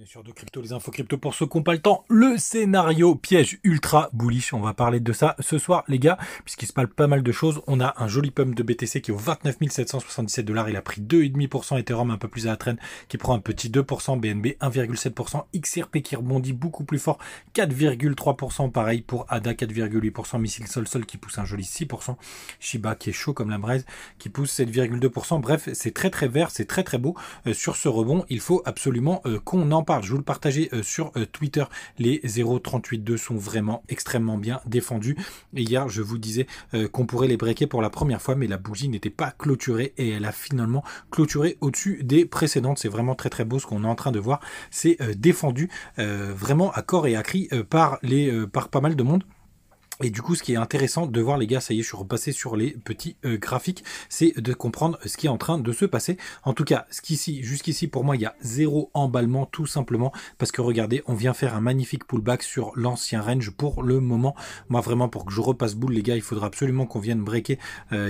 Bien sûr, de crypto, les infos crypto pour ceux qui n'ont pas le temps. Le scénario piège ultra bullish. On va parler de ça ce soir, les gars, puisqu'il se passe pas mal de choses. On a un joli pump de BTC qui est au 29 777 $. Il a pris 2,5%. Ethereum un peu plus à la traîne qui prend un petit 2%. BNB 1,7%. XRP qui rebondit beaucoup plus fort. 4,3%. Pareil pour ADA 4,8%. Missile Sol qui pousse un joli 6%. Shiba qui est chaud comme la braise qui pousse 7,2%. Bref, c'est très très vert. C'est très très beau. Sur ce rebond, il faut absolument qu'on en parle. Je vous le partageais sur Twitter. Les 0,382 sont vraiment extrêmement bien défendus. Et hier, je vous disais qu'on pourrait les breaker pour la première fois, mais la bougie n'était pas clôturée et elle a finalement clôturé au-dessus des précédentes. C'est vraiment très très beau ce qu'on est en train de voir. C'est défendu vraiment à corps et à cri par pas mal de monde. Et du coup, ce qui est intéressant de voir, les gars, ça y est, je suis repassé sur les petits graphiques, c'est de comprendre ce qui est en train de se passer. En tout cas, jusqu'ici, pour moi, il y a zéro emballement, tout simplement, parce que regardez, on vient faire un magnifique pullback sur l'ancien range pour le moment. Moi, vraiment, pour que je repasse boule, les gars, il faudra absolument qu'on vienne breaker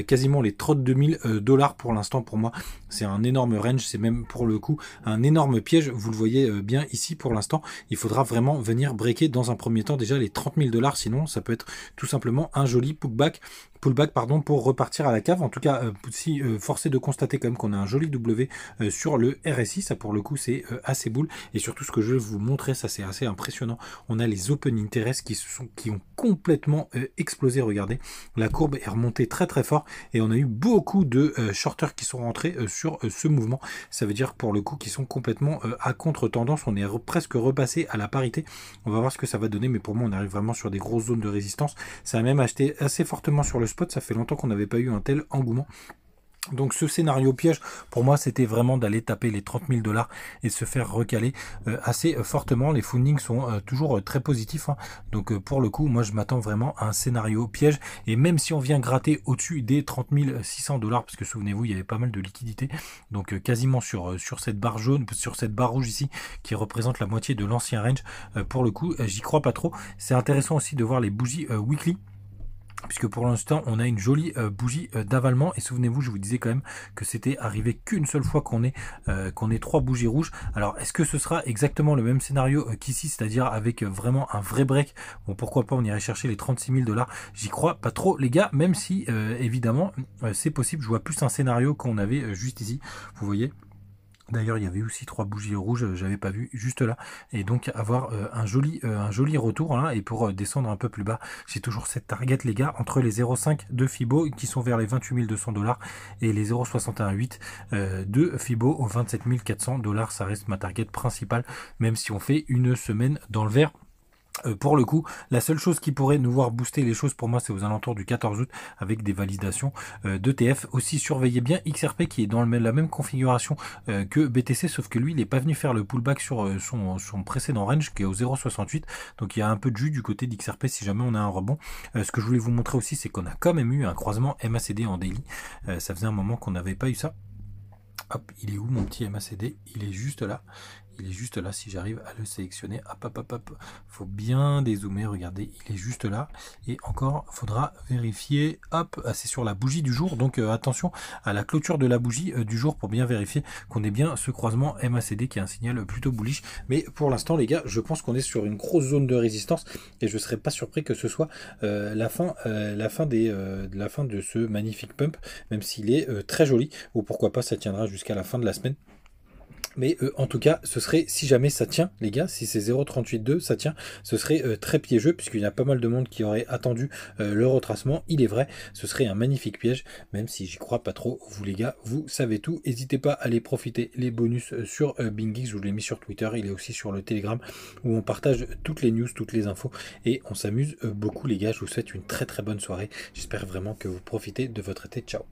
quasiment les 32 000 $ pour l'instant. Pour moi, c'est un énorme range, c'est même pour le coup un énorme piège. Vous le voyez bien ici pour l'instant. Il faudra vraiment venir breaker dans un premier temps déjà les 30 000 $, sinon ça peut être tout simplement un joli pullback pour repartir à la cave. En tout cas, forcé de constater quand même qu'on a un joli W sur le RSI. Ça, pour le coup, c'est assez boule. Et surtout, ce que je vais vous montrer, ça c'est assez impressionnant. On a les open interest qui ont complètement explosé. Regardez, la courbe est remontée très très fort et on a eu beaucoup de shorters qui sont rentrés sur ce mouvement. Ça veut dire pour le coup qu'ils sont complètement à contre-tendance. On est presque repassé à la parité. On va voir ce que ça va donner, mais pour moi, on arrive vraiment sur des grosses zones de résistance. Ça a même acheté assez fortement sur le spot. Ça fait longtemps qu'on n'avait pas eu un tel engouement. Donc ce scénario piège, pour moi, c'était vraiment d'aller taper les 30 000 $ et se faire recaler assez fortement. Les fundings sont toujours très positifs. Hein. Donc pour le coup, moi, je m'attends vraiment à un scénario piège. Et même si on vient gratter au-dessus des 30 600 $, parce que souvenez-vous, il y avait pas mal de liquidités. Donc quasiment sur cette barre jaune, sur cette barre rouge ici, qui représente la moitié de l'ancien range. Pour le coup, j'y crois pas trop. C'est intéressant aussi de voir les bougies weekly, puisque pour l'instant on a une jolie bougie d'avalement. Et souvenez-vous, je vous disais quand même que c'était arrivé qu'une seule fois qu'on ait 3 bougies rouges. Alors est-ce que ce sera exactement le même scénario qu'ici, c'est-à-dire avec vraiment un vrai break? Bon, pourquoi pas, on irait chercher les 36 000 $. J'y crois pas trop, les gars, même si évidemment c'est possible. Je vois plus un scénario qu'on avait juste ici, vous voyez. D'ailleurs, il y avait aussi 3 bougies rouges, j'avais pas vu juste là. Et donc avoir un joli retour là. Et pour descendre un peu plus bas, j'ai toujours cette target, les gars, entre les 0,5 de Fibo qui sont vers les 28 200 $ et les 0,618 de Fibo aux 27 400 $. Ça reste ma target principale, même si on fait une semaine dans le vert. Pour le coup, la seule chose qui pourrait nous voir booster les choses pour moi, c'est aux alentours du 14 août avec des validations d'ETF. Aussi, surveillez bien XRP qui est dans la même configuration que BTC, sauf que lui, il n'est pas venu faire le pullback sur son précédent range qui est au 0,68. Donc il y a un peu de jus du côté d'XRP si jamais on a un rebond. Ce que je voulais vous montrer aussi, c'est qu'on a quand même eu un croisement MACD en daily. Ça faisait un moment qu'on n'avait pas eu ça. Hop, il est où mon petit MACD? Il est juste là. Il est juste là, si j'arrive à le sélectionner. Hop. Faut bien dézoomer, regardez, il est juste là. Et encore, faudra vérifier. Hop, c'est sur la bougie du jour. Donc attention à la clôture de la bougie du jour pour bien vérifier qu'on ait bien ce croisement MACD qui est un signal plutôt bullish. Mais pour l'instant, les gars, je pense qu'on est sur une grosse zone de résistance. Et je ne serais pas surpris que ce soit la fin de ce magnifique pump, même s'il est très joli. Ou pourquoi pas, ça tiendra jusqu'à la fin de la semaine. Mais en tout cas, ce serait, si jamais ça tient, les gars, si c'est 0,382, ça tient, ce serait très piégeux, puisqu'il y a pas mal de monde qui aurait attendu le retracement. Il est vrai, ce serait un magnifique piège, même si j'y crois pas trop. Vous les gars, vous savez tout. N'hésitez pas à aller profiter les bonus sur BingX, je vous l'ai mis sur Twitter, il est aussi sur le Telegram, où on partage toutes les news, toutes les infos, et on s'amuse beaucoup, les gars. Je vous souhaite une très très bonne soirée. J'espère vraiment que vous profitez de votre été. Ciao.